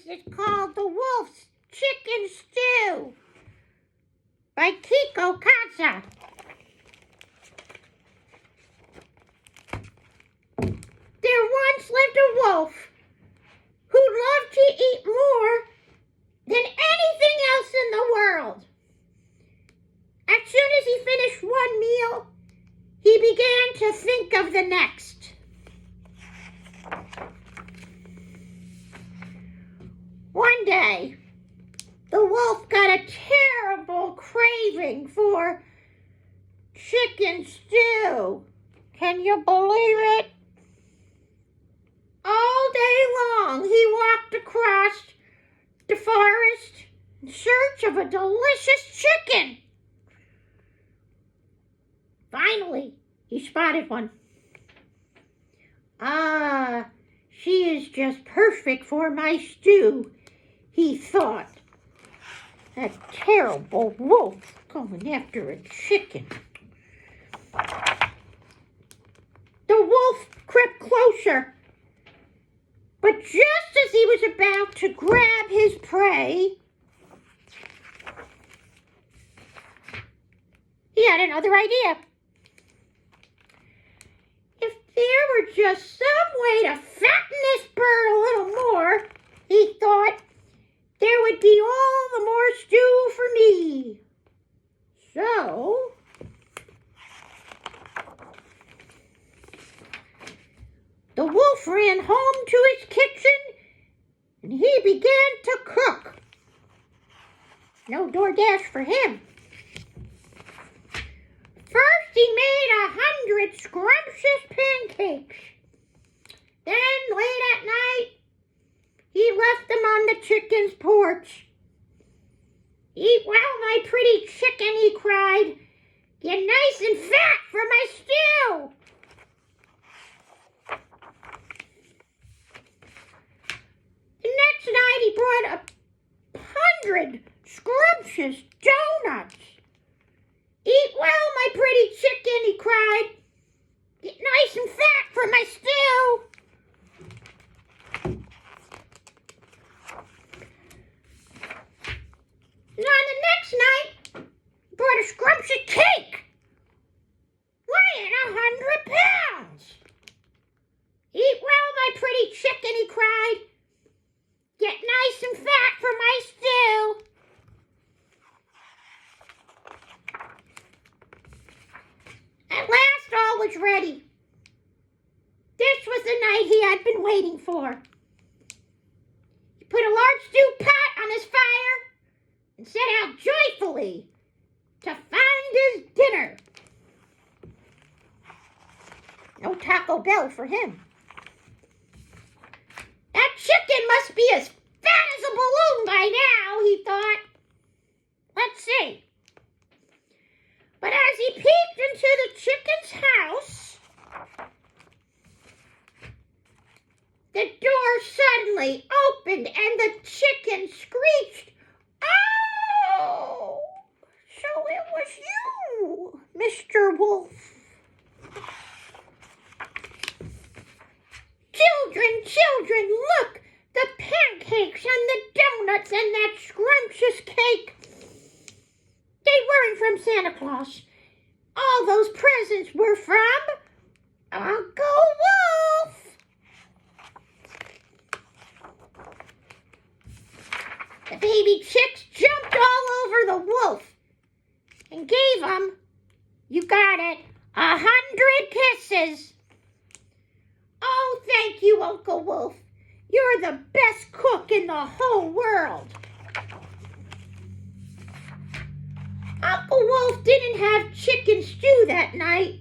It's called The Wolf's Chicken Stew by Kiko Kaza. There once lived a wolf who loved to eat more than anything else in the world. As soon as he finished one meal, he began to think of the next. One day, the wolf got a terrible craving for chicken stew. Can you believe it? All day long, he walked across the forest in search of a delicious chicken. Finally, he spotted one. Ah, she is just perfect for my stew, he thought. That terrible wolf going after a chicken. The wolf crept closer, but just as he was about to grab his prey, he had another idea. If there were just some way to fatten this bird a little more, he thought, there would be all the more stew for me. So, the wolf ran home to his kitchen and he began to cook. No DoorDash for him. First, he made 100 scrumptious pancakes. Then, late at night, he left them on the chicken's porch. Eat well, my pretty chicken, he cried. Get nice and fat for my stew. The next night, he brought 100 scrumptious donuts. Eat well, my pretty chicken, he cried. Get nice and fat for my stew. And on the next night, he brought a scrumptious cake, weighing 100 pounds. Eat well, my pretty chicken, he cried. Get nice and fat for my stew. At last, all was ready. This was the night he had been waiting for. He put a large stew pot on his fire and set out joyfully to find his dinner. No Taco Bell for him. That chicken must be as fat as a balloon by now, he thought. Let's see. But as he peeked into the chicken's house, the door suddenly opened and the chicken screeched, "Oh, so it was you, Mr. Wolf." Children, look, the pancakes and the donuts and that scrumptious cake. They weren't from Santa Claus. All those presents were from Uncle Wolf. The baby chicks jumped all over the wolf and gave him, you got it, 100 kisses. Oh, thank you, Uncle Wolf. You're the best cook in the whole world. Uncle Wolf didn't have chicken stew that night,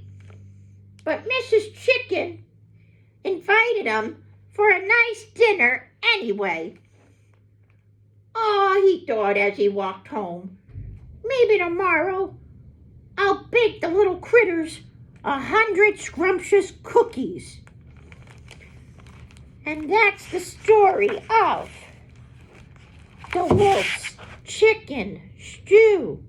but Mrs. Chicken invited him for a nice dinner anyway. Oh, he thought as he walked home, maybe tomorrow I'll bake the little critters 100 scrumptious cookies. And that's the story of the wolf's chicken stew.